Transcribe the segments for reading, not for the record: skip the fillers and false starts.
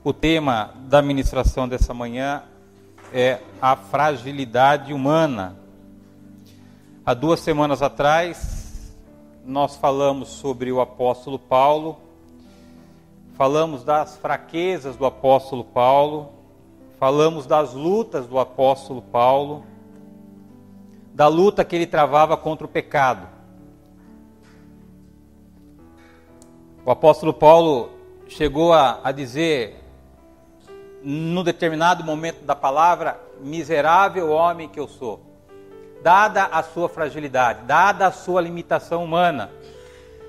O tema da ministração dessa manhã é a fragilidade humana. Há 2 semanas atrás, nós falamos sobre o apóstolo Paulo, falamos das fraquezas do apóstolo Paulo, falamos das lutas do apóstolo Paulo, da luta que ele travava contra o pecado. O apóstolo Paulo chegou a dizer, num determinado momento da palavra, miserável homem que eu sou. Dada a sua fragilidade, dada a sua limitação humana,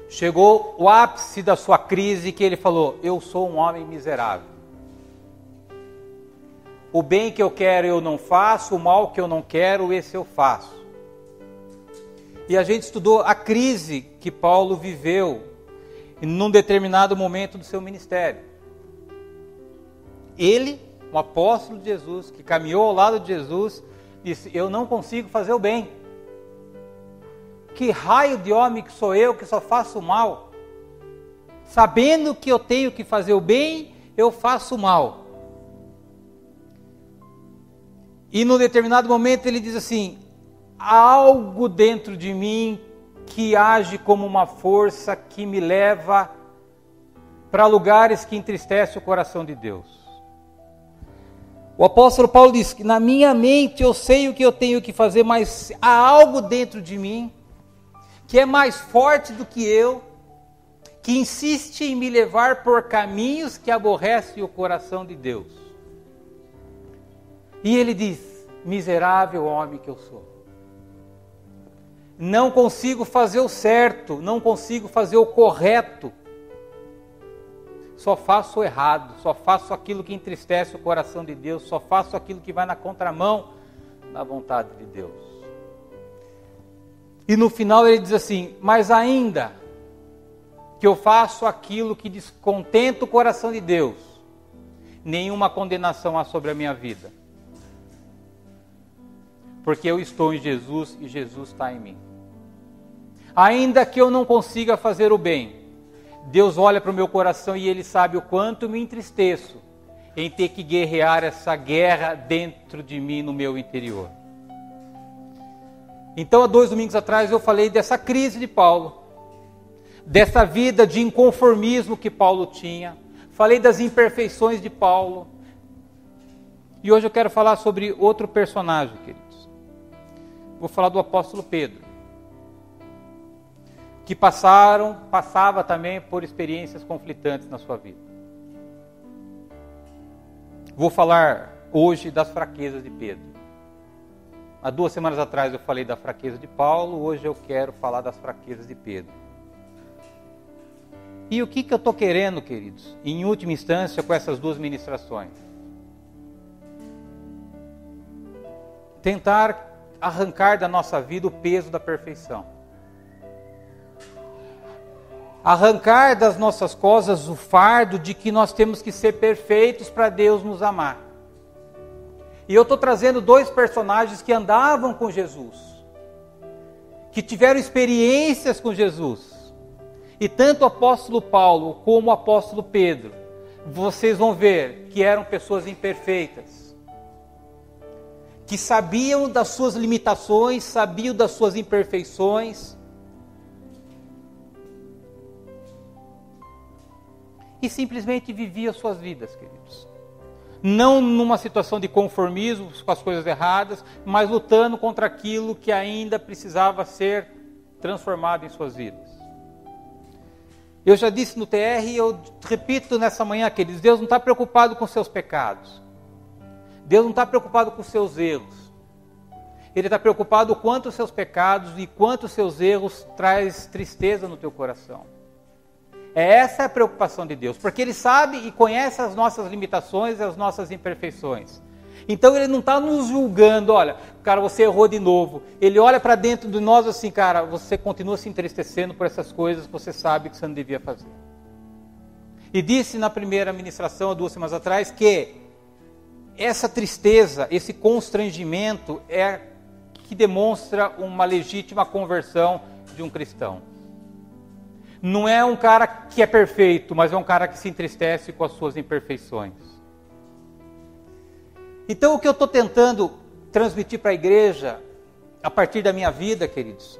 chegou o ápice da sua crise que ele falou, eu sou um homem miserável. O bem que eu quero eu não faço, o mal que eu não quero, esse eu faço. E a gente estudou a crise que Paulo viveu num determinado momento do seu ministério. Ele, um apóstolo de Jesus, que caminhou ao lado de Jesus, disse, eu não consigo fazer o bem. Que raio de homem que sou eu, que só faço o mal? Sabendo que eu tenho que fazer o bem, eu faço o mal. E num determinado momento ele diz assim, há algo dentro de mim que age como uma força que me leva para lugares que entristecem o coração de Deus. O apóstolo Paulo diz que na minha mente eu sei o que eu tenho que fazer, mas há algo dentro de mim que é mais forte do que eu, que insiste em me levar por caminhos que aborrecem o coração de Deus. E ele diz, miserável homem que eu sou. Não consigo fazer o certo, não consigo fazer o correto. Só faço o errado, só faço aquilo que entristece o coração de Deus, só faço aquilo que vai na contramão da vontade de Deus. E no final ele diz assim, mas ainda que eu faço aquilo que descontenta o coração de Deus, nenhuma condenação há sobre a minha vida. Porque eu estou em Jesus e Jesus está em mim. Ainda que eu não consiga fazer o bem, Deus olha para o meu coração e Ele sabe o quanto me entristeço em ter que guerrear essa guerra dentro de mim, no meu interior. Então, há 2 domingos atrás eu falei dessa crise de Paulo, dessa vida de inconformismo que Paulo tinha, falei das imperfeições de Paulo, e hoje eu quero falar sobre outro personagem, queridos. Vou falar do apóstolo Pedro, que passava também por experiências conflitantes na sua vida. Vou falar hoje das fraquezas de Pedro. Há 2 semanas atrás eu falei da fraqueza de Paulo, hoje eu quero falar das fraquezas de Pedro. E o que eu estou querendo, queridos, em última instância, com essas 2 ministrações? Tentar arrancar da nossa vida o peso da perfeição. Arrancar das nossas costas o fardo de que nós temos que ser perfeitos para Deus nos amar. E eu estou trazendo 2 personagens que andavam com Jesus, que tiveram experiências com Jesus. E tanto o apóstolo Paulo como o apóstolo Pedro, vocês vão ver que eram pessoas imperfeitas, que sabiam das suas limitações, sabiam das suas imperfeições, e simplesmente vivia suas vidas, queridos. Não numa situação de conformismo com as coisas erradas, mas lutando contra aquilo que ainda precisava ser transformado em suas vidas. Eu já disse no TR e eu repito nessa manhã, queridos, Deus não está preocupado com seus pecados. Deus não está preocupado com seus erros. Ele está preocupado com quanto os seus pecados e quanto os seus erros traz tristeza no teu coração. Essa é a preocupação de Deus, porque Ele sabe e conhece as nossas limitações e as nossas imperfeições. Então Ele não está nos julgando, olha, cara, você errou de novo. Ele olha para dentro de nós assim, cara, você continua se entristecendo por essas coisas que você sabe que você não devia fazer. E disse na primeira ministração, há 2 semanas atrás, que essa tristeza, esse constrangimento é que demonstra uma legítima conversão de um cristão. não é um cara que é perfeito, mas é um cara que se entristece com as suas imperfeições. Então o que eu estou tentando transmitir para a igreja, a partir da minha vida, queridos,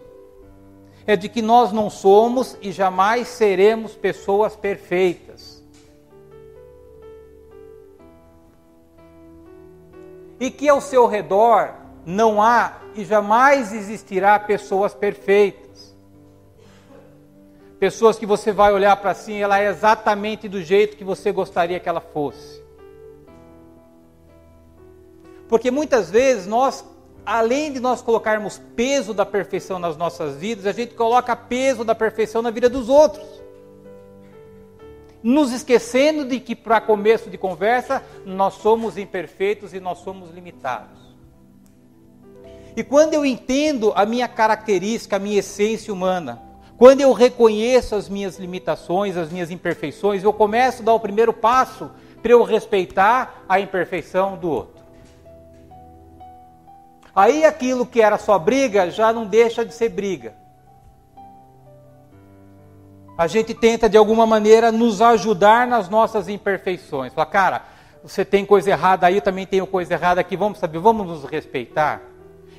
é de que nós não somos e jamais seremos pessoas perfeitas. E que ao seu redor não há e jamais existirá pessoas perfeitas. Pessoas que você vai olhar para si, ela é exatamente do jeito que você gostaria que ela fosse. Porque muitas vezes nós, além de nós colocarmos peso da perfeição nas nossas vidas, a gente coloca peso da perfeição na vida dos outros. Nos esquecendo de que, para começo de conversa, nós somos imperfeitos e nós somos limitados. E quando eu entendo a minha característica, a minha essência humana, quando eu reconheço as minhas limitações, as minhas imperfeições, eu começo a dar o primeiro passo para eu respeitar a imperfeição do outro. Aí aquilo que era só briga, já não deixa de ser briga. A gente tenta de alguma maneira nos ajudar nas nossas imperfeições. Fala, cara, você tem coisa errada aí, eu também tenho coisa errada aqui, vamos saber, vamos nos respeitar.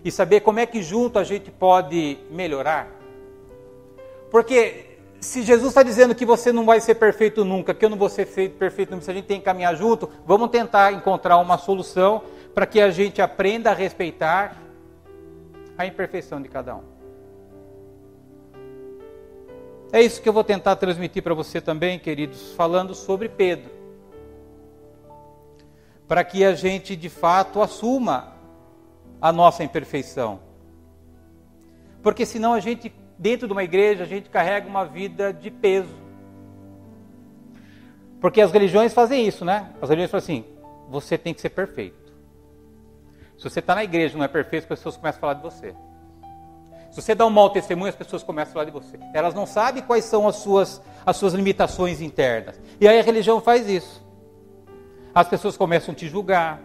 E saber como é que junto a gente pode melhorar. Porque se Jesus está dizendo que você não vai ser perfeito nunca, que eu não vou ser perfeito nunca, se a gente tem que caminhar junto, vamos tentar encontrar uma solução para que a gente aprenda a respeitar a imperfeição de cada um. É isso que eu vou tentar transmitir para você também, queridos, falando sobre Pedro. Para que a gente de fato assuma a nossa imperfeição. Porque senão a gente, dentro de uma igreja, a gente carrega uma vida de peso. Porque as religiões fazem isso, né? As religiões falam assim, você tem que ser perfeito. Se você está na igreja e não é perfeito, as pessoas começam a falar de você. Se você dá um mau testemunho, as pessoas começam a falar de você. Elas não sabem quais são as suas limitações internas. E aí a religião faz isso. As pessoas começam a te julgar,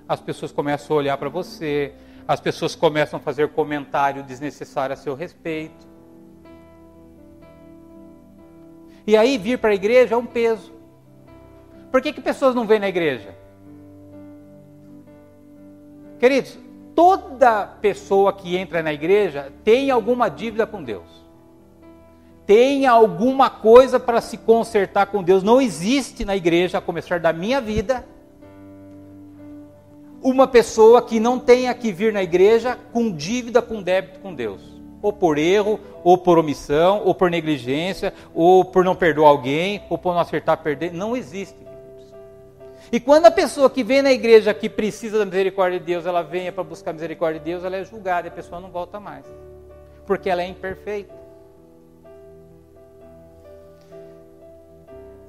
as pessoas começam a olhar para você, as pessoas começam a fazer comentário desnecessário a seu respeito. E aí vir para a igreja é um peso. Por que pessoas não vêm na igreja? Queridos, toda pessoa que entra na igreja tem alguma dívida com Deus. Tem alguma coisa para se consertar com Deus. Não existe na igreja, a começar da minha vida, uma pessoa que não tenha que vir na igreja com dívida, com débito com Deus. Ou por erro, ou por omissão, ou por negligência, ou por não perdoar alguém, ou por não acertar, perder. Não existe. E quando a pessoa que vem na igreja que precisa da misericórdia de Deus, ela venha para buscar a misericórdia de Deus, ela é julgada e a pessoa não volta mais. Porque ela é imperfeita.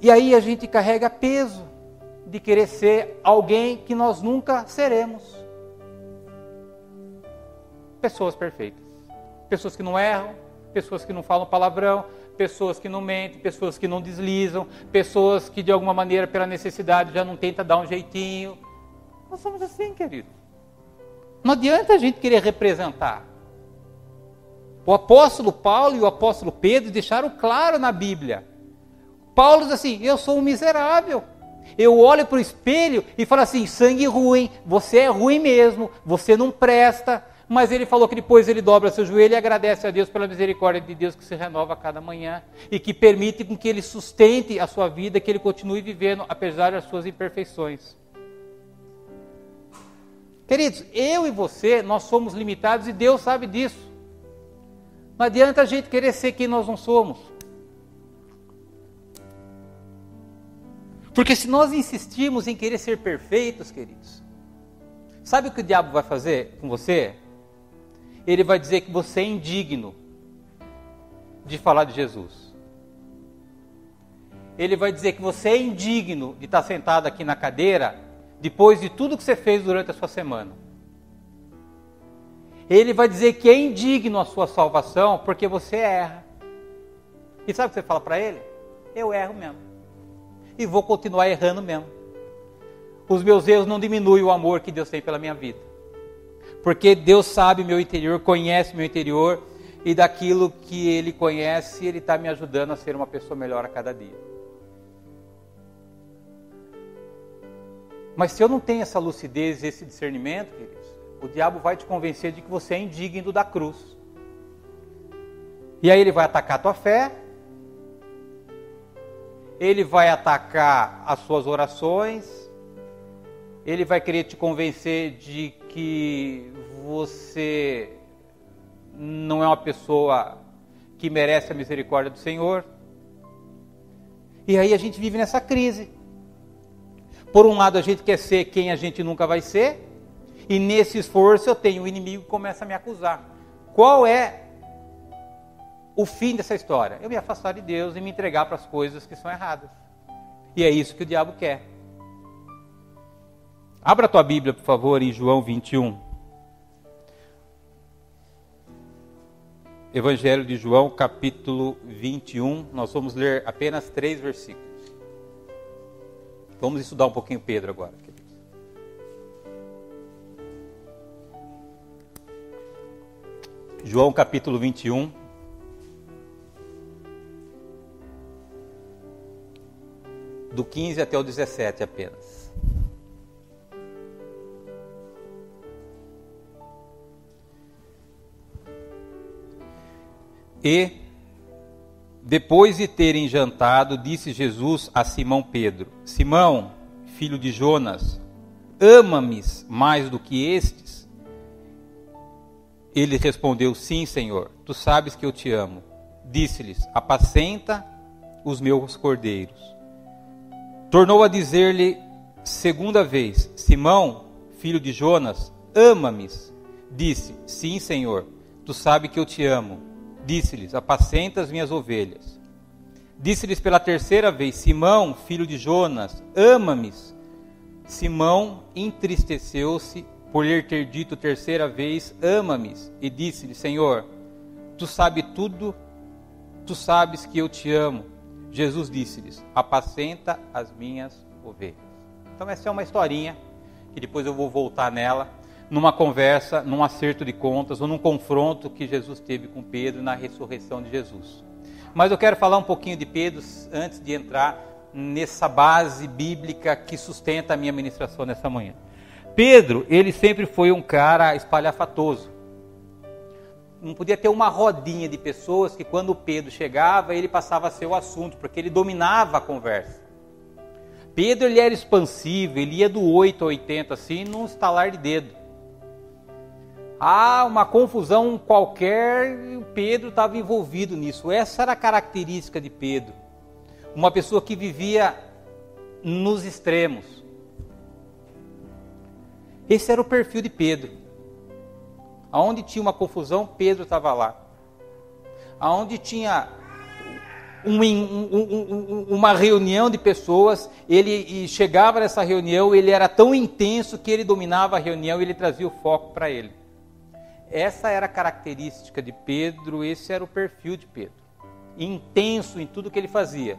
E aí a gente carrega peso de querer ser alguém que nós nunca seremos. Pessoas perfeitas. Pessoas que não erram, pessoas que não falam palavrão, pessoas que não mentem, pessoas que não deslizam, pessoas que de alguma maneira pela necessidade já não tenta dar um jeitinho. Nós somos assim, querido. Não adianta a gente querer representar. O apóstolo Paulo e o apóstolo Pedro deixaram claro na Bíblia. Paulo diz assim, eu sou um miserável. Eu olho para o espelho e falo assim, sangue ruim, você é ruim mesmo, você não presta. Mas ele falou que depois ele dobra seu joelho e agradece a Deus pela misericórdia de Deus que se renova a cada manhã e que permite com que ele sustente a sua vida, que ele continue vivendo apesar das suas imperfeições. Queridos, eu e você, nós somos limitados e Deus sabe disso. Não adianta a gente querer ser quem nós não somos. Porque se nós insistirmos em querer ser perfeitos, queridos, sabe o que o diabo vai fazer com você? Ele vai dizer que você é indigno de falar de Jesus. Ele vai dizer que você é indigno de estar sentado aqui na cadeira depois de tudo que você fez durante a sua semana. Ele vai dizer que é indigno a sua salvação porque você erra. E sabe o que você fala para ele? Eu erro mesmo. E vou continuar errando mesmo. Os meus erros não diminuem o amor que Deus tem pela minha vida. Porque Deus sabe meu interior, conhece meu interior, e daquilo que Ele conhece, Ele está me ajudando a ser uma pessoa melhor a cada dia. Mas se eu não tenho essa lucidez, esse discernimento, queridos, o diabo vai te convencer de que você é indigno da cruz. E aí ele vai atacar a tua fé, ele vai atacar as suas orações, ele vai querer te convencer de que você não é uma pessoa que merece a misericórdia do Senhor. E aí a gente vive nessa crise. Por um lado a gente quer ser quem a gente nunca vai ser, e nesse esforço eu tenho o inimigo que começa a me acusar. Qual é o fim dessa história? Eu me afastar de Deus e me entregar para as coisas que são erradas. E é isso que o diabo quer. Abra a tua Bíblia, por favor, em João 21. Evangelho de João, capítulo 21. Nós vamos ler apenas 3 versículos. Vamos estudar um pouquinho Pedro agora, queridos. João, capítulo 21. Do 15 até o 17 apenas. E, depois de terem jantado, disse Jesus a Simão Pedro: Simão, filho de Jonas, ama-me mais do que estes? Ele respondeu: Sim, Senhor, tu sabes que eu te amo. Disse-lhes: apacenta os meus cordeiros. Tornou a dizer-lhe segunda vez: Simão, filho de Jonas, ama-me? Disse: Sim, Senhor, tu sabes que eu te amo. Disse-lhes: apacenta as minhas ovelhas. Disse-lhes pela terceira vez: Simão, filho de Jonas, ama-me? Simão entristeceu-se por lhe ter dito terceira vez: ama-me? E disse-lhe: Senhor, tu sabes tudo, tu sabes que eu te amo. Jesus disse-lhes: apacenta as minhas ovelhas. Então essa é uma historinha, que depois eu vou voltar nela, numa conversa, num acerto de contas, ou num confronto que Jesus teve com Pedro na ressurreição de Jesus. Mas eu quero falar um pouquinho de Pedro antes de entrar nessa base bíblica que sustenta a minha ministração nessa manhã. Pedro, ele sempre foi um cara espalhafatoso. Não podia ter uma rodinha de pessoas que quando o Pedro chegava, ele passava a ser o assunto, porque ele dominava a conversa. Pedro, ele era expansivo, ele ia do 8 a 80 assim, num estalar de dedo. Uma confusão qualquer, e o Pedro estava envolvido nisso. Essa era a característica de Pedro. Uma pessoa que vivia nos extremos. Esse era o perfil de Pedro. Aonde tinha uma confusão, Pedro estava lá. Aonde tinha uma reunião de pessoas, ele chegava nessa reunião, ele era tão intenso que ele dominava a reunião e ele trazia o foco para ele. Essa era a característica de Pedro, esse era o perfil de Pedro. Intenso em tudo que ele fazia.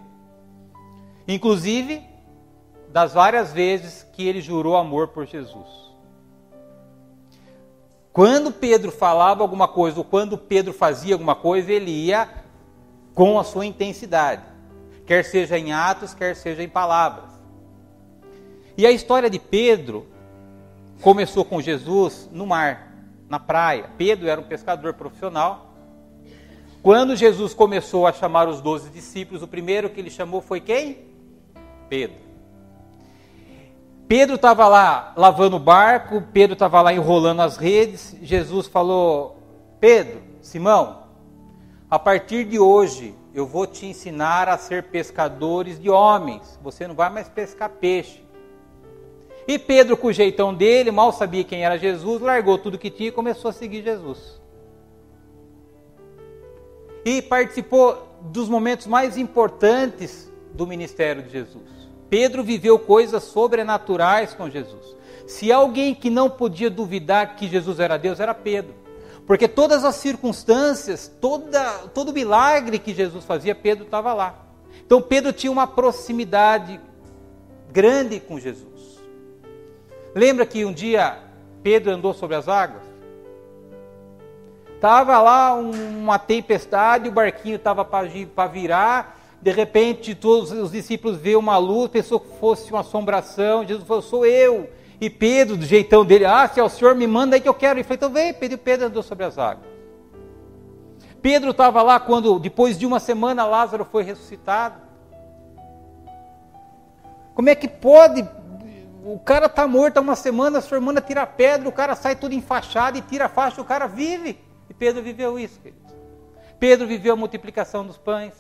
Inclusive, das várias vezes que ele jurou amor por Jesus. Quando Pedro falava alguma coisa, ou quando Pedro fazia alguma coisa, ele ia com a sua intensidade. Quer seja em atos, quer seja em palavras. E a história de Pedro começou com Jesus no mar, na praia. Pedro era um pescador profissional. Quando Jesus começou a chamar os 12 discípulos, o primeiro que ele chamou foi quem? Pedro. Pedro estava lá lavando o barco, Pedro estava lá enrolando as redes. Jesus falou: Pedro, Simão, a partir de hoje eu vou te ensinar a ser pescadores de homens. Você não vai mais pescar peixe. E Pedro, com o jeitão dele, mal sabia quem era Jesus, largou tudo que tinha e começou a seguir Jesus. E participou dos momentos mais importantes do ministério de Jesus. Pedro viveu coisas sobrenaturais com Jesus. Se alguém que não podia duvidar que Jesus era Deus, era Pedro. Porque todas as circunstâncias, todo milagre que Jesus fazia, Pedro estava lá. Então Pedro tinha uma proximidade grande com Jesus. Lembra que um dia Pedro andou sobre as águas? Estava lá uma tempestade, o barquinho estava para virar, de repente todos os discípulos veem uma luz, pensou que fosse uma assombração, Jesus falou, sou eu. E Pedro, do jeitão dele, se é o Senhor, me manda aí que eu quero. Ele falou, então vem, Pedro andou sobre as águas. Pedro estava lá quando, depois de uma semana, Lázaro foi ressuscitado. Como é que pode? O cara está morto há uma semana, a sua irmã tira a pedra, o cara sai todo enfaixado e tira a faixa, o cara vive. E Pedro viveu isso, queridos. Pedro viveu a multiplicação dos pães.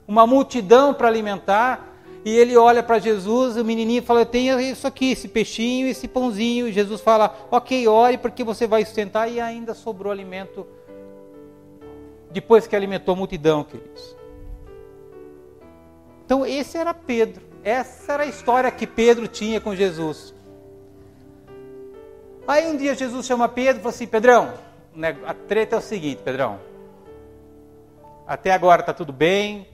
Uma multidão para alimentar. E ele olha para Jesus, o menininho fala, eu tenho isso aqui, esse peixinho, esse pãozinho. E Jesus fala, ok, ore porque você vai sustentar. E ainda sobrou alimento depois que alimentou a multidão, queridos. Então esse era Pedro. Essa era a história que Pedro tinha com Jesus. Aí um dia Jesus chama Pedro e fala assim, Pedrão, a treta é o seguinte, Pedrão. Até agora está tudo bem.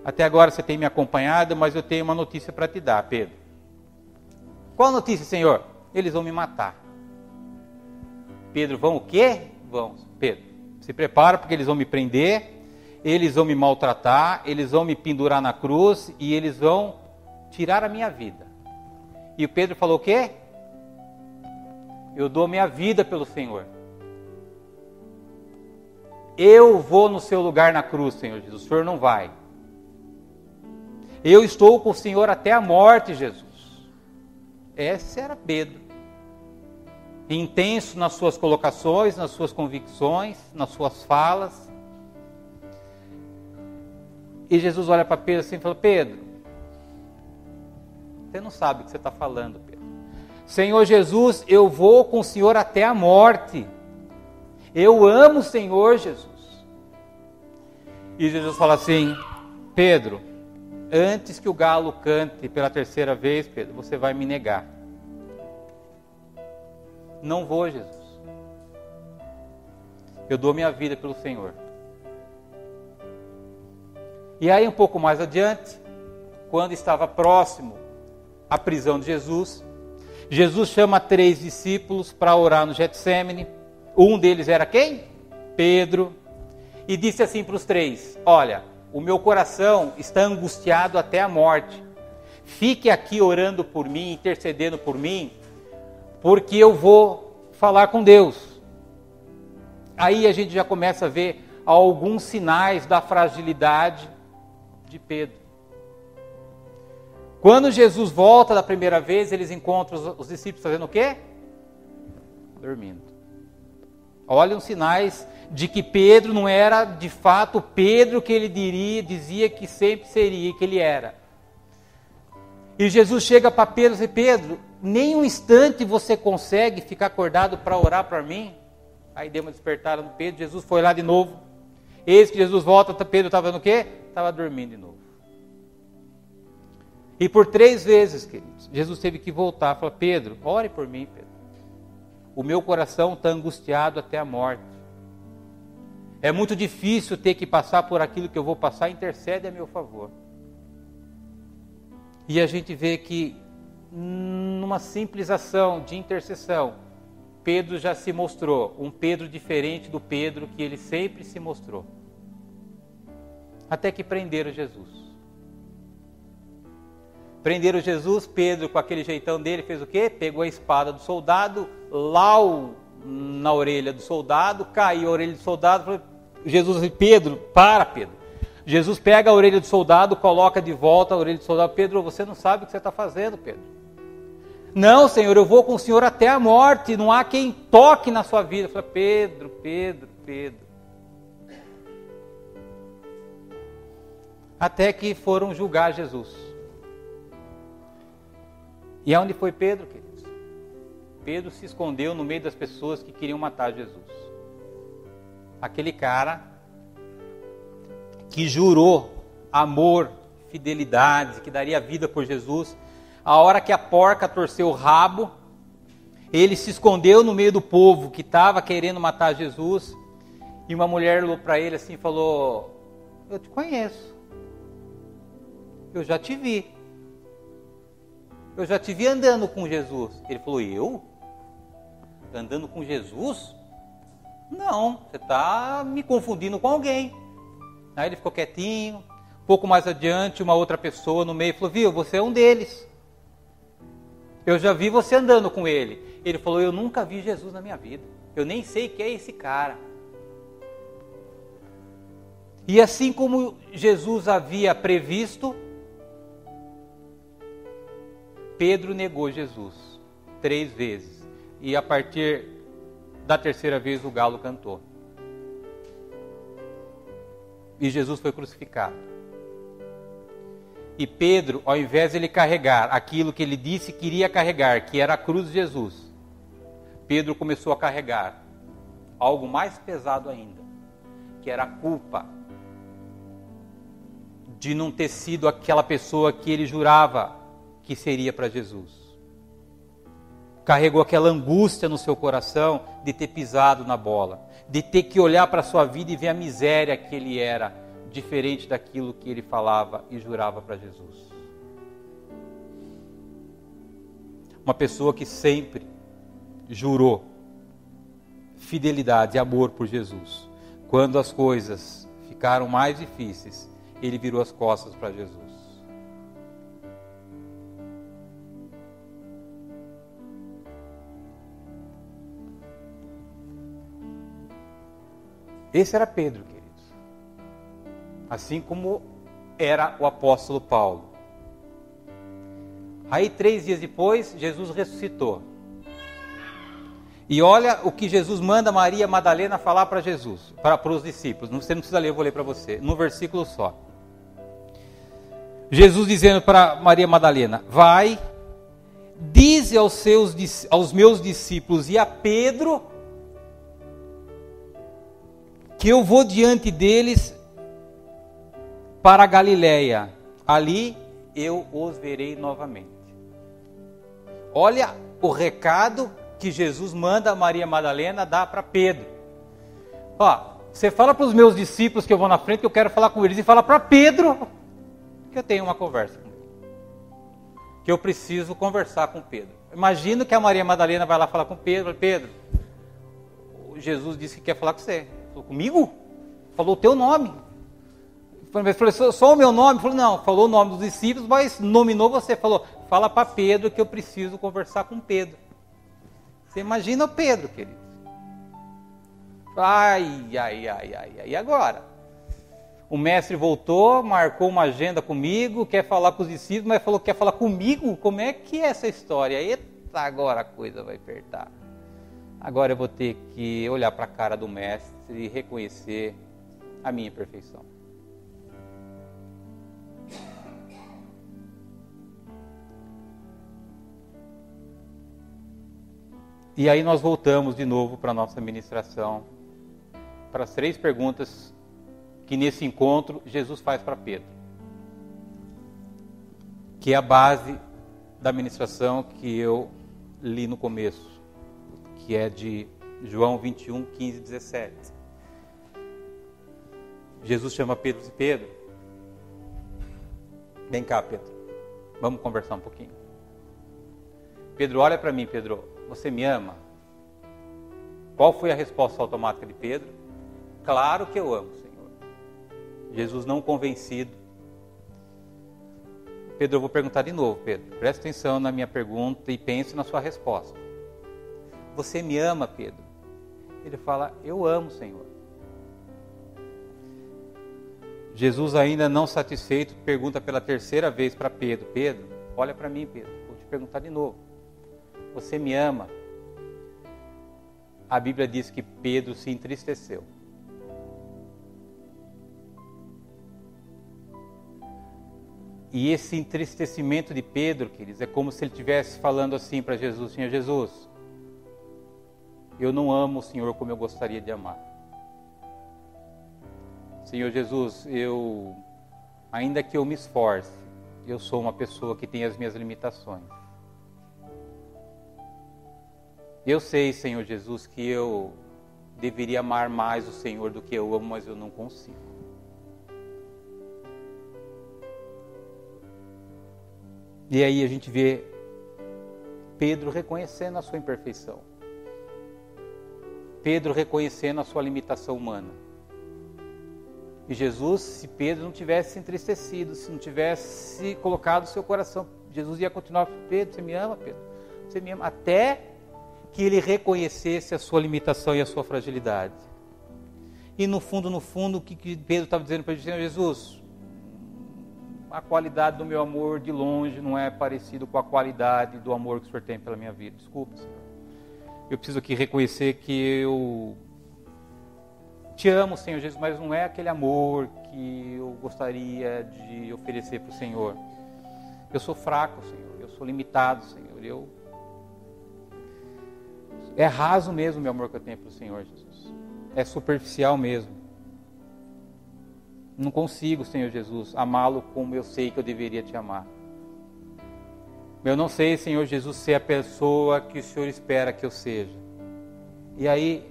Até agora você tem me acompanhado, mas eu tenho uma notícia para te dar, Pedro. Qual notícia, Senhor? Eles vão me matar. Pedro, vão o quê? Vão, Pedro, se prepara porque eles vão me prender, eles vão me maltratar, eles vão me pendurar na cruz e eles vão tirar a minha vida. E o Pedro falou o quê? Eu dou minha vida pelo Senhor. Eu vou no seu lugar na cruz, Senhor Jesus, o Senhor não vai. Eu estou com o Senhor até a morte, Jesus. Esse era Pedro. Intenso nas suas colocações, nas suas convicções, nas suas falas. E Jesus olha para Pedro assim e fala, Pedro, você não sabe o que você está falando, Pedro. Senhor Jesus, eu vou com o Senhor até a morte. Eu amo o Senhor Jesus. E Jesus fala assim, Pedro, antes que o galo cante pela terceira vez, Pedro, você vai me negar. Não vou, Jesus. Eu dou minha vida pelo Senhor. E aí um pouco mais adiante, quando estava próximo à prisão de Jesus, Jesus chama 3 discípulos para orar no Getsêmani. Um deles era quem? Pedro. E disse assim para os 3, olha, o meu coração está angustiado até a morte. Fique aqui orando por mim, intercedendo por mim, porque eu vou falar com Deus. Aí a gente já começa a ver alguns sinais da fragilidade de Pedro. Quando Jesus volta da primeira vez, eles encontram os discípulos fazendo o quê? Dormindo. Olha os sinais de que Pedro não era de fato o Pedro que ele dizia que sempre seria, que ele era. E Jesus chega para Pedro e diz, Pedro, nem um instante você consegue ficar acordado para orar para mim? Aí deu uma despertada no Pedro, Jesus foi lá de novo. Eis que Jesus volta, Pedro estava no quê? Estava dormindo de novo. E por 3 vezes, queridos, Jesus teve que voltar, falar, Pedro, ore por mim, Pedro. O meu coração está angustiado até a morte. É muito difícil ter que passar por aquilo que eu vou passar, intercede a meu favor. E a gente vê que, numa simples ação de intercessão, Pedro já se mostrou um Pedro diferente do Pedro que ele sempre se mostrou. Até que prenderam Jesus. Prenderam Jesus, Pedro com aquele jeitão dele fez o quê? Pegou a espada do soldado, na orelha do soldado, caiu a orelha do soldado, falou, Jesus disse, Pedro, para Pedro. Jesus pega a orelha do soldado, coloca de volta a orelha do soldado, Pedro, você não sabe o que você está fazendo, Pedro. Não, Senhor, eu vou com o Senhor até a morte, não há quem toque na sua vida. Fala, Pedro, Pedro, Pedro. Até que foram julgar Jesus. E aonde foi Pedro, queridos? Pedro se escondeu no meio das pessoas que queriam matar Jesus. Aquele cara que jurou amor, fidelidade, que daria vida por Jesus. A hora que a porca torceu o rabo, ele se escondeu no meio do povo que estava querendo matar Jesus. E uma mulher olhou para ele assim e falou, eu te conheço. Eu já te vi. Eu já te vi andando com Jesus. Ele falou, eu? Andando com Jesus? Não, você está me confundindo com alguém. Aí ele ficou quietinho. Um pouco mais adiante, uma outra pessoa no meio falou, viu, você é um deles. Eu já vi você andando com ele. Ele falou, eu nunca vi Jesus na minha vida. Eu nem sei quem é esse cara. E assim como Jesus havia previsto, Pedro negou Jesus 3 vezes. E a partir da terceira vez o galo cantou. E Jesus foi crucificado. E Pedro, ao invés de ele carregar aquilo que ele disse que iria carregar, que era a cruz de Jesus, Pedro começou a carregar algo mais pesado ainda, que era a culpa de não ter sido aquela pessoa que ele jurava que seria para Jesus. Carregou aquela angústia no seu coração de ter pisado na bola, de ter que olhar para a sua vida e ver a miséria que ele era, diferente daquilo que ele falava e jurava para Jesus. Uma pessoa que sempre jurou fidelidade e amor por Jesus. Quando as coisas ficaram mais difíceis, ele virou as costas para Jesus. Esse era Pedro, queridos. Assim como era o apóstolo Paulo. Aí 3 dias depois, Jesus ressuscitou. E olha o que Jesus manda Maria Madalena falar para Jesus, para os discípulos. Você não precisa ler, eu vou ler para você. No versículo só. Jesus dizendo para Maria Madalena, vai, dize aos meus discípulos e a Pedro, que eu vou diante deles para a Galileia. Ali eu os verei novamente. Olha o recado que Jesus manda a Maria Madalena dar para Pedro. Ó, você fala para os meus discípulos que eu vou na frente, que eu quero falar com eles, e fala para Pedro que eu tenho uma conversa com ele. Que eu preciso conversar com Pedro. Imagino que a Maria Madalena vai lá falar com Pedro. Pedro, Jesus disse que quer falar com você. Falou, comigo? Falou o teu nome. Falei, só o meu nome? Falou, não, falou o nome dos discípulos, mas nominou você. Falou, fala para Pedro que eu preciso conversar com Pedro. Você imagina o Pedro, querido. Ai, e agora? O mestre voltou, marcou uma agenda comigo, quer falar com os discípulos, mas falou que quer falar comigo? Como é que é essa história? Eita, agora a coisa vai apertar. Agora eu vou ter que olhar para a cara do mestre e reconhecer a minha perfeição. E aí nós voltamos de novo para a nossa ministração, para as 3 perguntas que nesse encontro Jesus faz para Pedro. Que é a base da ministração que eu li no começo, que é de João 21, 15 e 17. Jesus chama Pedro e diz, Pedro, vem cá, Pedro, vamos conversar um pouquinho. Pedro, olha para mim, Pedro, você me ama? Qual foi a resposta automática de Pedro? Claro que eu amo, Senhor. Jesus não convencido. Pedro, eu vou perguntar de novo, Pedro. Presta atenção na minha pergunta e pense na sua resposta. Você me ama, Pedro? Ele fala, eu amo, Senhor. Jesus, ainda não satisfeito, pergunta pela 3ª vez para Pedro. Pedro, olha para mim, Pedro. Vou te perguntar de novo. Você me ama? A Bíblia diz que Pedro se entristeceu. E esse entristecimento de Pedro, queridos, é como se ele estivesse falando assim para Jesus, Senhor Jesus, eu não amo o Senhor como eu gostaria de amar. Senhor Jesus, ainda que eu me esforce, eu sou uma pessoa que tem as minhas limitações. Eu sei, Senhor Jesus, que eu deveria amar mais o Senhor do que eu amo, mas eu não consigo. E aí a gente vê Pedro reconhecendo a sua imperfeição. Pedro reconhecendo a sua limitação humana. E Jesus, se Pedro não tivesse se entristecido, se não tivesse colocado o seu coração, Jesus ia continuar: Pedro, você me ama, Pedro? Você me ama? Até que ele reconhecesse a sua limitação e a sua fragilidade. E no fundo, o que Pedro estava dizendo para Jesus? A qualidade do meu amor de longe não é parecido com a qualidade do amor que o Senhor tem pela minha vida. Desculpa, Senhor. Eu preciso aqui reconhecer que eu te amo, Senhor Jesus, mas não é aquele amor que eu gostaria de oferecer para o Senhor. Eu sou fraco, Senhor. Eu sou limitado, Senhor. É raso mesmo o meu amor que eu tenho para o Senhor, Jesus. É superficial mesmo. Não consigo, Senhor Jesus, amá-lo como eu sei que eu deveria te amar. Eu não sei, Senhor Jesus, ser a pessoa que o Senhor espera que eu seja. E aí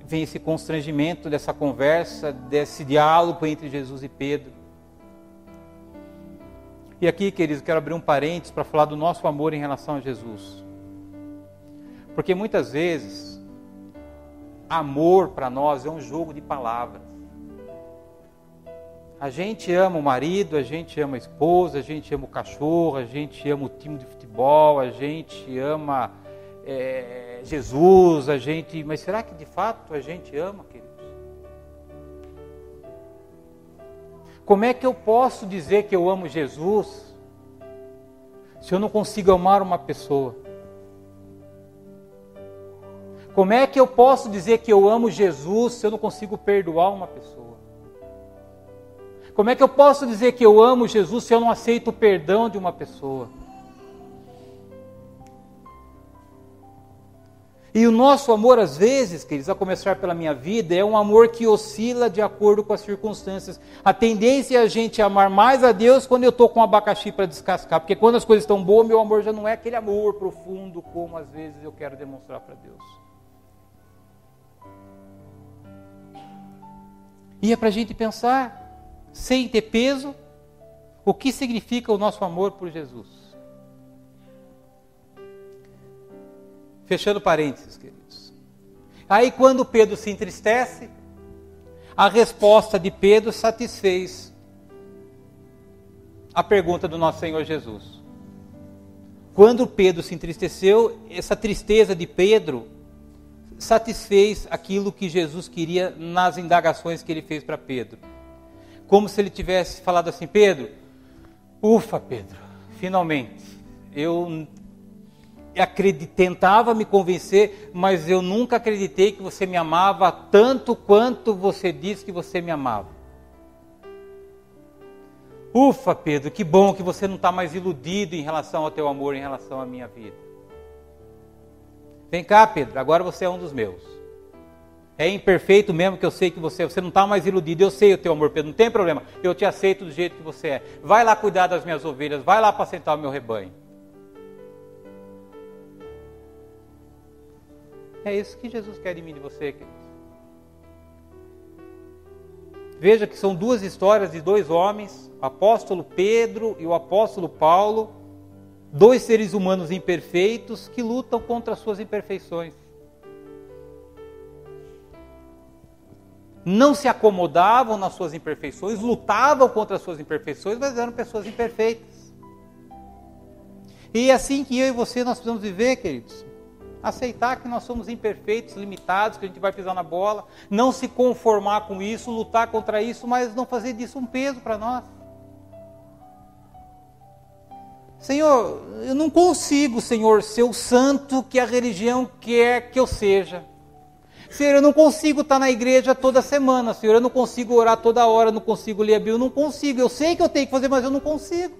vem esse constrangimento dessa conversa, desse diálogo entre Jesus e Pedro. E aqui, queridos, quero abrir um parênteses para falar do nosso amor em relação a Jesus. Porque muitas vezes, amor para nós é um jogo de palavras. A gente ama o marido, a gente ama a esposa, a gente ama o cachorro, a gente ama o time de futebol, a gente ama Jesus, mas será que de fato a gente ama, queridos? Como é que eu posso dizer que eu amo Jesus se eu não consigo amar uma pessoa? Como é que eu posso dizer que eu amo Jesus se eu não consigo perdoar uma pessoa? Como é que eu posso dizer que eu amo Jesus se eu não aceito o perdão de uma pessoa? E o nosso amor, às vezes, queridos, a começar pela minha vida, é um amor que oscila de acordo com as circunstâncias. A tendência é a gente amar mais a Deus quando eu estou com um abacaxi para descascar, porque quando as coisas estão boas, meu amor já não é aquele amor profundo como às vezes eu quero demonstrar para Deus. E é para a gente pensar, sem ter peso, o que significa o nosso amor por Jesus. Fechando parênteses, queridos. Aí quando Pedro se entristece, a resposta de Pedro satisfez a pergunta do nosso Senhor Jesus. Quando Pedro se entristeceu, essa tristeza de Pedro satisfez aquilo que Jesus queria nas indagações que ele fez para Pedro. Como se ele tivesse falado assim: Pedro, ufa, Pedro, finalmente, eu tentava me convencer, mas eu nunca acreditei que você me amava tanto quanto você disse que você me amava. Ufa, Pedro, que bom que você não está mais iludido em relação ao teu amor, em relação à minha vida. Vem cá, Pedro, agora você é um dos meus. É imperfeito mesmo que eu sei que você não está mais iludido, eu sei o teu amor, Pedro, não tem problema, eu te aceito do jeito que você é. Vai lá cuidar das minhas ovelhas, vai lá apacentar o meu rebanho. É isso que Jesus quer de mim e de você, queridos. Veja que são duas histórias de dois homens, o apóstolo Pedro e o apóstolo Paulo, dois seres humanos imperfeitos que lutam contra as suas imperfeições. Não se acomodavam nas suas imperfeições, lutavam contra as suas imperfeições, mas eram pessoas imperfeitas. E é assim que eu e você nós precisamos viver, queridos. Aceitar que nós somos imperfeitos, limitados, que a gente vai pisar na bola, não se conformar com isso, lutar contra isso, mas não fazer disso um peso para nós. Senhor, eu não consigo, Senhor, ser o santo que a religião quer que eu seja. Senhor, eu não consigo estar na igreja toda semana, Senhor, eu não consigo orar toda hora, não consigo ler a Bíblia, eu não consigo, eu sei que eu tenho que fazer, mas eu não consigo.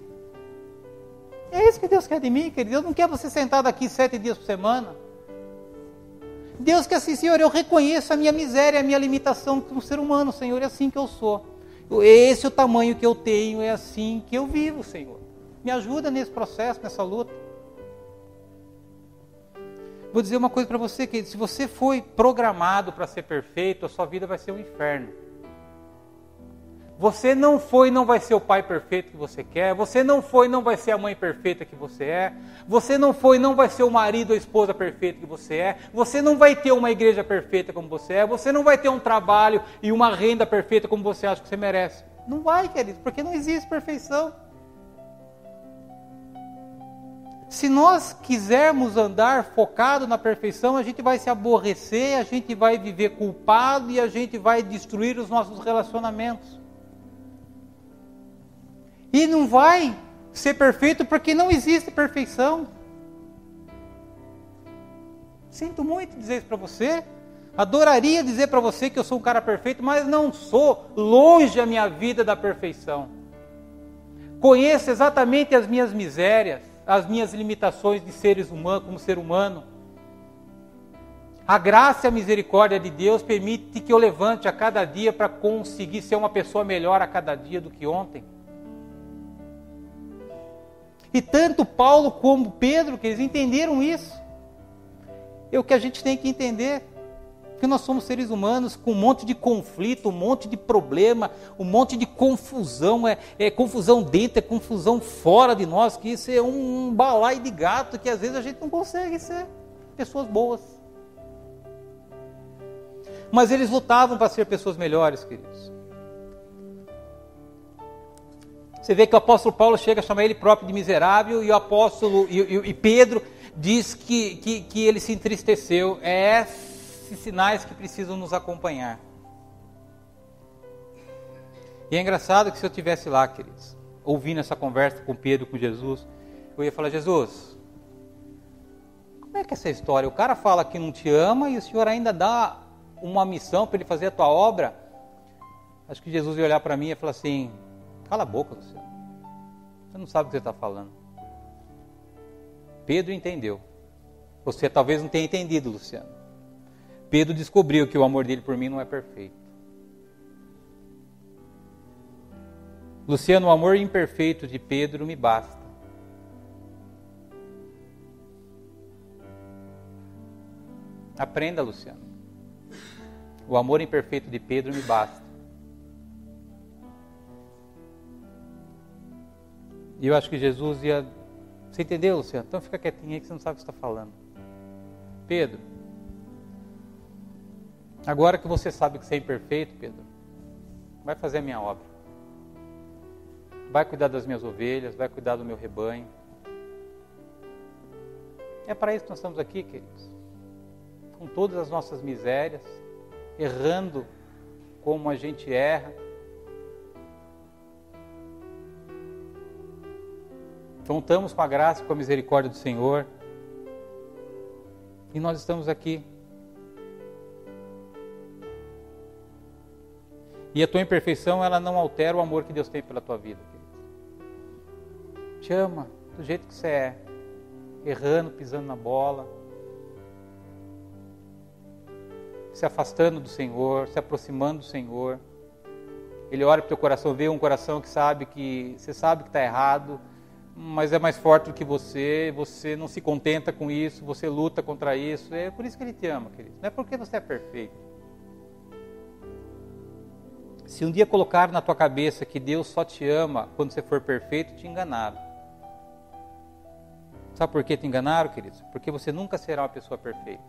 É isso que Deus quer de mim, querido. Deus não quer você sentado aqui 7 dias por semana. Deus quer assim: Senhor, eu reconheço a minha miséria, a minha limitação como ser humano, Senhor, é assim que eu sou. Esse é o tamanho que eu tenho, é assim que eu vivo, Senhor. Me ajuda nesse processo, nessa luta. Vou dizer uma coisa para você, que se você foi programado para ser perfeito, a sua vida vai ser um inferno. Você não foi e não vai ser o pai perfeito que você quer. Você não foi e não vai ser a mãe perfeita que você é. Você não foi e não vai ser o marido ou a esposa perfeita que você é. Você não vai ter uma igreja perfeita como você é. Você não vai ter um trabalho e uma renda perfeita como você acha que você merece. Não vai, querido, porque não existe perfeição. Se nós quisermos andar focado na perfeição, a gente vai se aborrecer, a gente vai viver culpado e a gente vai destruir os nossos relacionamentos. E não vai ser perfeito porque não existe perfeição. Sinto muito dizer isso para você. Adoraria dizer para você que eu sou um cara perfeito, mas não sou. Longe a minha vida da perfeição. Conheço exatamente as minhas misérias, as minhas limitações de seres humanos, como ser humano. A graça e a misericórdia de Deus permite que eu levante a cada dia para conseguir ser uma pessoa melhor a cada dia do que ontem. E tanto Paulo como Pedro, que eles entenderam isso. É o que a gente tem que entender. Que nós somos seres humanos com um monte de conflito, um monte de problema, um monte de confusão. É confusão dentro, é confusão fora de nós. Que isso é um balaio de gato que às vezes a gente não consegue ser pessoas boas. Mas eles lutavam para ser pessoas melhores, queridos. Você vê que o apóstolo Paulo chega a chamar ele próprio de miserável e o apóstolo e Pedro diz que ele se entristeceu. É esses sinais que precisam nos acompanhar. E é engraçado que se eu estivesse lá, queridos, ouvindo essa conversa com Pedro, com Jesus, eu ia falar: Jesus, como é que é essa história? O cara fala que não te ama e o Senhor ainda dá uma missão para ele fazer a tua obra? Acho que Jesus ia olhar para mim e falar assim: cala a boca, Luciano. Você não sabe o que você está falando. Pedro entendeu. Você talvez não tenha entendido, Luciano. Pedro descobriu que o amor dele por mim não é perfeito. Luciano, o amor imperfeito de Pedro me basta. Aprenda, Luciano. O amor imperfeito de Pedro me basta. E eu acho que Jesus ia... Você entendeu, Luciano? Então fica quietinho aí que você não sabe o que você está falando. Pedro, agora que você sabe que você é imperfeito, Pedro, vai fazer a minha obra. Vai cuidar das minhas ovelhas, vai cuidar do meu rebanho. É para isso que nós estamos aqui, queridos. Com todas as nossas misérias, errando como a gente erra. Contamos com a graça e com a misericórdia do Senhor. E nós estamos aqui. E a tua imperfeição, ela não altera o amor que Deus tem pela tua vida, querido. Te ama do jeito que você é. Errando, pisando na bola. Se afastando do Senhor, se aproximando do Senhor. Ele olha para o teu coração, vê um coração que sabe que... Você sabe que está errado, mas é mais forte do que você não se contenta com isso, você luta contra isso. É por isso que Ele te ama, querido. Não é porque você é perfeito. Se um dia colocar na tua cabeça que Deus só te ama quando você for perfeito, te enganaram. Sabe por que te enganaram, queridos? Porque você nunca será uma pessoa perfeita.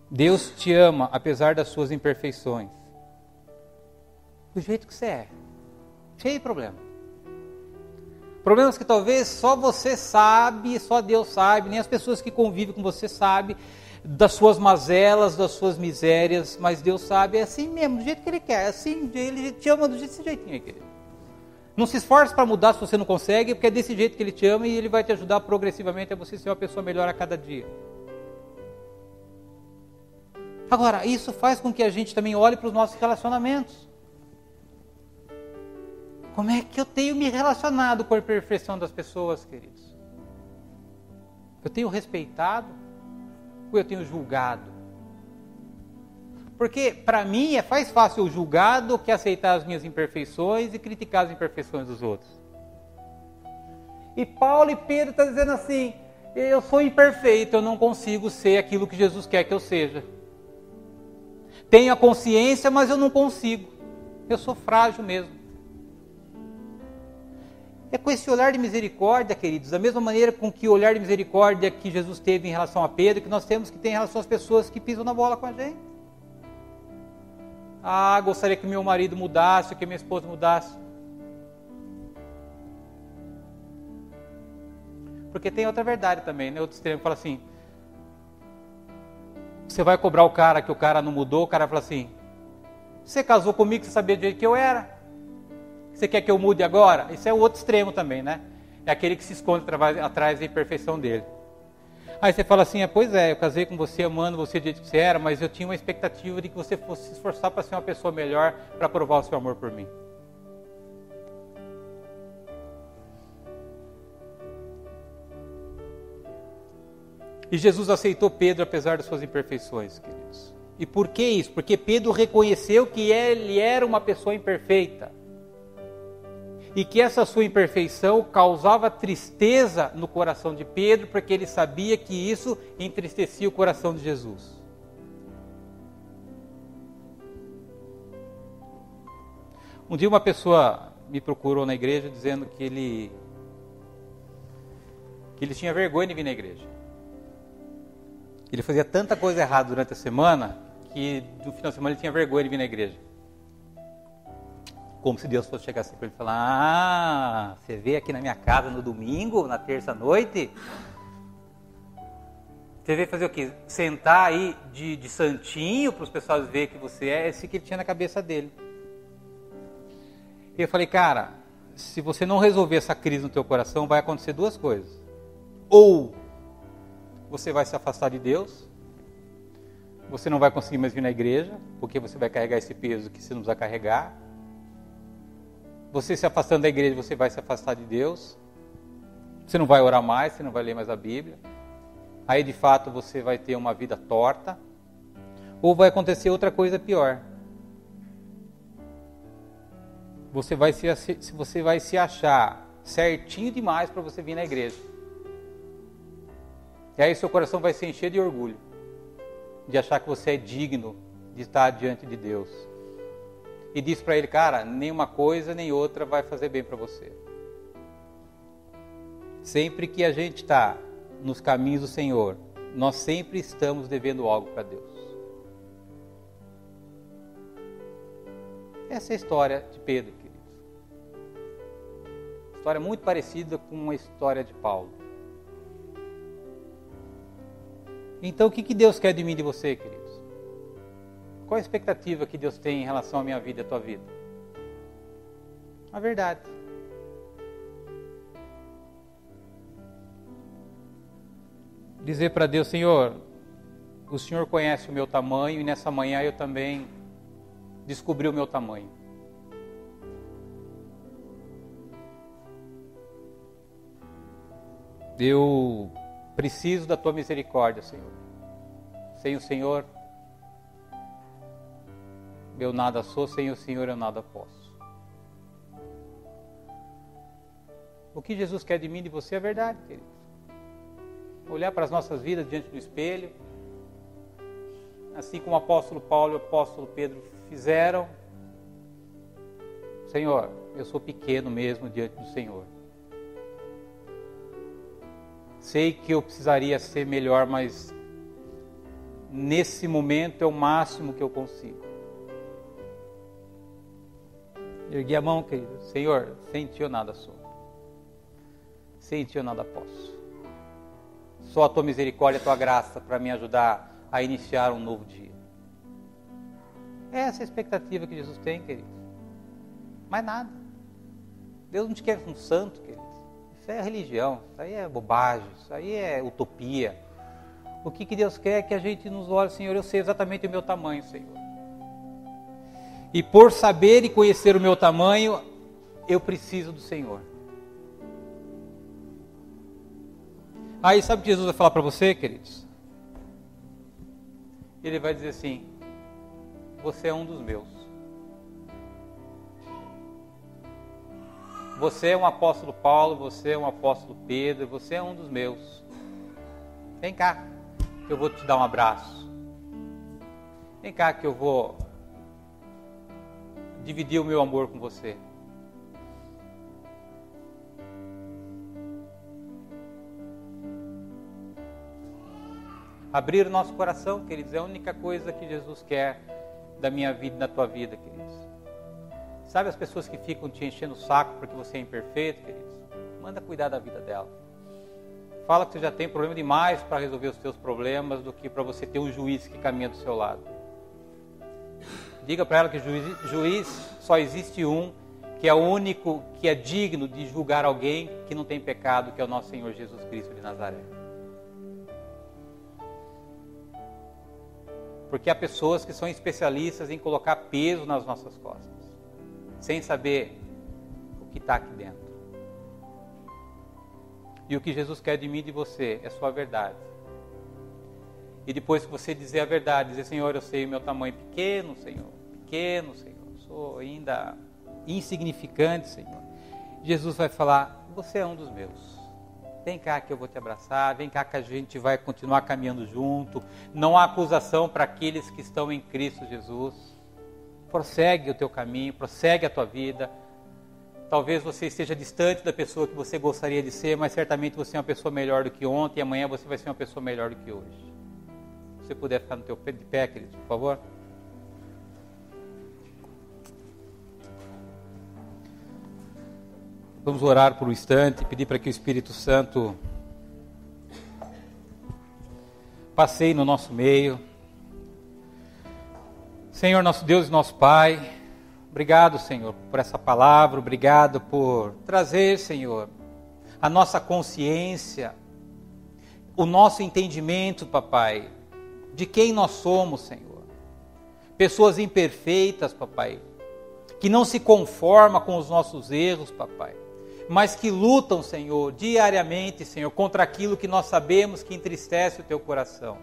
Deus te ama apesar das suas imperfeições. Do jeito que você é. Cheio de problema. Problemas que talvez só você sabe, só Deus sabe, nem as pessoas que convivem com você sabem das suas mazelas, das suas misérias, mas Deus sabe, é assim mesmo, do jeito que Ele quer, é assim, Ele te ama desse jeitinho aí, querido. Não se esforce para mudar se você não consegue, porque é desse jeito que Ele te ama e Ele vai te ajudar progressivamente a você ser uma pessoa melhor a cada dia. Agora, isso faz com que a gente também olhe para os nossos relacionamentos. Como é que eu tenho me relacionado com a imperfeição das pessoas, queridos? Eu tenho respeitado ou eu tenho julgado? Porque para mim é mais fácil eu julgar do que aceitar as minhas imperfeições e criticar as imperfeições dos outros. E Paulo e Pedro estão dizendo assim: eu sou imperfeito, eu não consigo ser aquilo que Jesus quer que eu seja. tenho a consciência, mas eu não consigo. Eu sou frágil mesmo. É com esse olhar de misericórdia, queridos, da mesma maneira com que o olhar de misericórdia que Jesus teve em relação a Pedro, que nós temos que ter em relação às pessoas que pisam na bola com a gente. Ah, gostaria que meu marido mudasse, que minha esposa mudasse. Porque tem outra verdade também, né? Outro extremo que fala assim, você vai cobrar o cara que o cara não mudou, o cara fala assim, você casou comigo, você sabia do jeito que eu era? Você quer que eu mude agora? Esse é o outro extremo também, né? É aquele que se esconde atrás da imperfeição dele. Aí você fala assim, pois é, eu casei com você, amando você do jeito que você era, mas eu tinha uma expectativa de que você fosse se esforçar para ser uma pessoa melhor, para provar o seu amor por mim. E Jesus aceitou Pedro apesar das suas imperfeições, queridos. E por que isso? Porque Pedro reconheceu que ele era uma pessoa imperfeita. E que essa sua imperfeição causava tristeza no coração de Pedro, porque ele sabia que isso entristecia o coração de Jesus. Um dia uma pessoa me procurou na igreja dizendo que ele tinha vergonha de vir na igreja. Ele fazia tanta coisa errada durante a semana que no final de semana ele tinha vergonha de vir na igreja. Como se Deus fosse chegar assim para ele e falar, ah, você veio aqui na minha casa no domingo, na terça-noite? Você veio fazer o quê? Sentar aí de santinho para os pessoas verem que você é? Esse que ele tinha na cabeça dele. E eu falei, cara, se você não resolver essa crise no teu coração, vai acontecer duas coisas. Ou você vai se afastar de Deus, você não vai conseguir mais vir na igreja, porque você vai carregar esse peso que você não precisa carregar. Você se afastando da igreja, você vai se afastar de Deus. Você não vai orar mais, você não vai ler mais a Bíblia. Aí de fato você vai ter uma vida torta. Ou vai acontecer outra coisa pior. Você vai se achar certinho demais para você vir na igreja. E aí seu coração vai se encher de orgulho. De achar que você é digno de estar diante de Deus. E diz para ele, cara, nenhuma coisa nem outra vai fazer bem para você. Sempre que a gente está nos caminhos do Senhor, nós sempre estamos devendo algo para Deus. Essa é a história de Pedro, queridos. História muito parecida com a história de Paulo. Então o que Deus quer de mim e de você, queridos? Qual a expectativa que Deus tem em relação à minha vida e à tua vida? A verdade. Dizer para Deus, Senhor, o Senhor conhece o meu tamanho e nessa manhã eu também descobri o meu tamanho. Eu preciso da tua misericórdia, Senhor. Sem o Senhor, eu nada sou, sem o Senhor eu nada posso. O que Jesus quer de mim e de você é verdade, queridos. Olhar para as nossas vidas diante do espelho, assim como o apóstolo Paulo e o apóstolo Pedro fizeram. Senhor, eu sou pequeno mesmo diante do Senhor. Sei que eu precisaria ser melhor, mas nesse momento é o máximo que eu consigo. Ergui a mão, querido. Senhor, sem ti eu nada sou. Sem ti eu nada posso. Só a tua misericórdia e a tua graça para me ajudar a iniciar um novo dia. Essa é a expectativa que Jesus tem, querido. Mais nada. Deus não te quer um santo, querido. Isso é religião, isso aí é bobagem, isso aí é utopia. O que Deus quer é que a gente nos olhe, Senhor, eu sei exatamente o meu tamanho, Senhor. E por saber e conhecer o meu tamanho, eu preciso do Senhor. Aí sabe o que Jesus vai falar para você, queridos? Ele vai dizer assim, você é um dos meus. Você é um apóstolo Paulo, você é um apóstolo Pedro, você é um dos meus. Vem cá, que eu vou te dar um abraço. Vem cá que eu vou dividir o meu amor com você. Abrir o nosso coração, queridos, é a única coisa que Jesus quer da minha vida e da tua vida, queridos. Sabe as pessoas que ficam te enchendo o saco porque você é imperfeito, queridos? Manda cuidar da vida dela. Fala que você já tem problema demais para resolver os seus problemas do que para você ter um juiz que caminha do seu lado. Diga para ela que juiz só existe um, que é o único que é digno de julgar alguém que não tem pecado, que é o nosso Senhor Jesus Cristo de Nazaré. Porque há pessoas que são especialistas em colocar peso nas nossas costas, sem saber o que está aqui dentro. E o que Jesus quer de mim e de você é sua verdade. E depois que você dizer a verdade, dizer, Senhor, eu sei o meu tamanho pequeno, Senhor, sou ainda insignificante, Senhor. Jesus vai falar, você é um dos meus. Vem cá que eu vou te abraçar, vem cá que a gente vai continuar caminhando junto. Não há acusação para aqueles que estão em Cristo Jesus. Prossegue o teu caminho, prossegue a tua vida. Talvez você esteja distante da pessoa que você gostaria de ser, mas certamente você é uma pessoa melhor do que ontem e amanhã você vai ser uma pessoa melhor do que hoje. Se você puder ficar no teu pé de pé, querido, por favor. Vamos orar por um instante e pedir para que o Espírito Santo passeie no nosso meio. Senhor, nosso Deus e nosso Pai, obrigado, Senhor, por essa palavra, obrigado por trazer, Senhor, a nossa consciência, o nosso entendimento, Papai, de quem nós somos, Senhor. Pessoas imperfeitas, Papai, que não se conformam com os nossos erros, Papai, mas que lutam, Senhor, diariamente, Senhor, contra aquilo que nós sabemos que entristece o teu coração.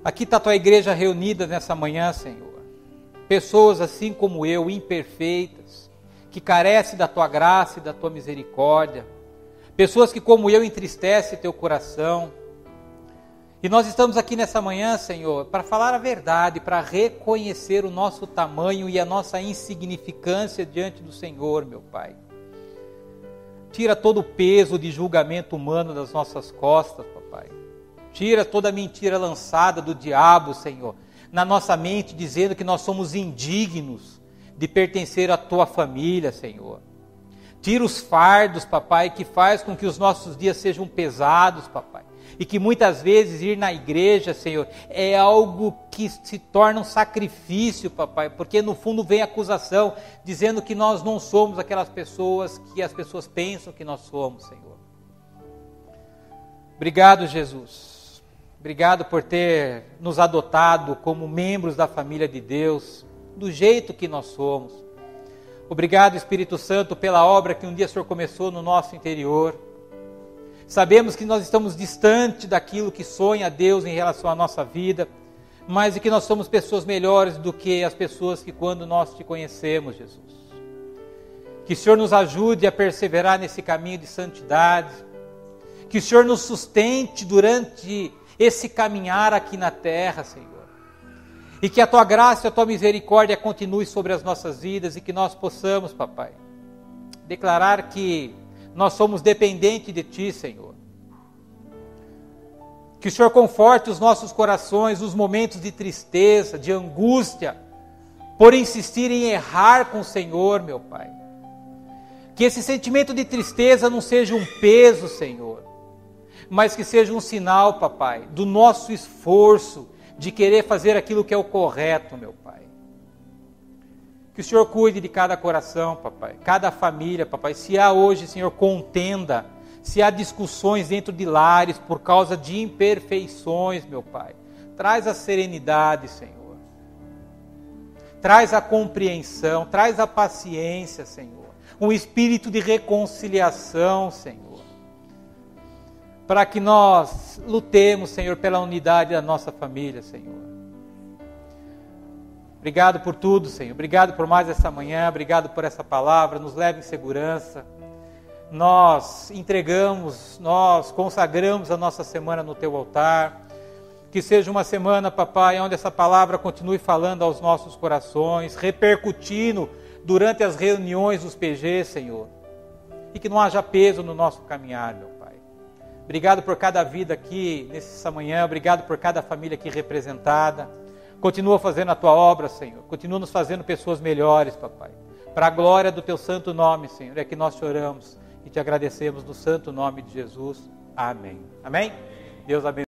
Aqui está a tua igreja reunida nessa manhã, Senhor. Pessoas assim como eu, imperfeitas, que carecem da tua graça e da tua misericórdia. Pessoas que como eu entristecem teu coração. E nós estamos aqui nessa manhã, Senhor, para falar a verdade, para reconhecer o nosso tamanho e a nossa insignificância diante do Senhor, meu Pai. Tira todo o peso de julgamento humano das nossas costas, Papai. Tira toda a mentira lançada do diabo, Senhor, na nossa mente, dizendo que nós somos indignos de pertencer à tua família, Senhor. Tira os fardos, Papai, que faz com que os nossos dias sejam pesados, Papai. E que muitas vezes ir na igreja, Senhor, é algo que se torna um sacrifício, Papai, porque no fundo vem a acusação, dizendo que nós não somos aquelas pessoas que as pessoas pensam que nós somos, Senhor. Obrigado, Jesus. Obrigado por ter nos adotado como membros da família de Deus, do jeito que nós somos. Obrigado, Espírito Santo, pela obra que um dia o Senhor começou no nosso interior. Sabemos que nós estamos distante daquilo que sonha Deus em relação à nossa vida, mas que nós somos pessoas melhores do que as pessoas que quando nós te conhecemos, Jesus. Que o Senhor nos ajude a perseverar nesse caminho de santidade, que o Senhor nos sustente durante esse caminhar aqui na terra, Senhor. E que a tua graça e a tua misericórdia continue sobre as nossas vidas e que nós possamos, Papai, declarar que nós somos dependentes de Ti, Senhor. Que o Senhor conforte os nossos corações nos momentos de tristeza, de angústia, por insistir em errar com o Senhor, meu Pai. Que esse sentimento de tristeza não seja um peso, Senhor, mas que seja um sinal, Papai, do nosso esforço de querer fazer aquilo que é o correto, meu Pai. Que o Senhor cuide de cada coração, Papai, cada família, Papai. Se há hoje, Senhor, contenda, se há discussões dentro de lares por causa de imperfeições, meu Pai, traz a serenidade, Senhor. Traz a compreensão, traz a paciência, Senhor. Um espírito de reconciliação, Senhor. Para que nós lutemos, Senhor, pela unidade da nossa família, Senhor. Obrigado por tudo, Senhor. Obrigado por mais essa manhã. Obrigado por essa palavra. Nos leve em segurança. Nós entregamos, nós consagramos a nossa semana no Teu altar. Que seja uma semana, papai, onde essa palavra continue falando aos nossos corações, repercutindo durante as reuniões dos PG, Senhor. E que não haja peso no nosso caminhar, meu Pai. Obrigado por cada vida aqui nessa manhã, obrigado por cada família aqui representada. Continua fazendo a Tua obra, Senhor. Continua nos fazendo pessoas melhores, papai. Para a glória do Teu santo nome, Senhor, é que nós te oramos e te agradecemos no santo nome de Jesus. Amém. Amém? Deus abençoe.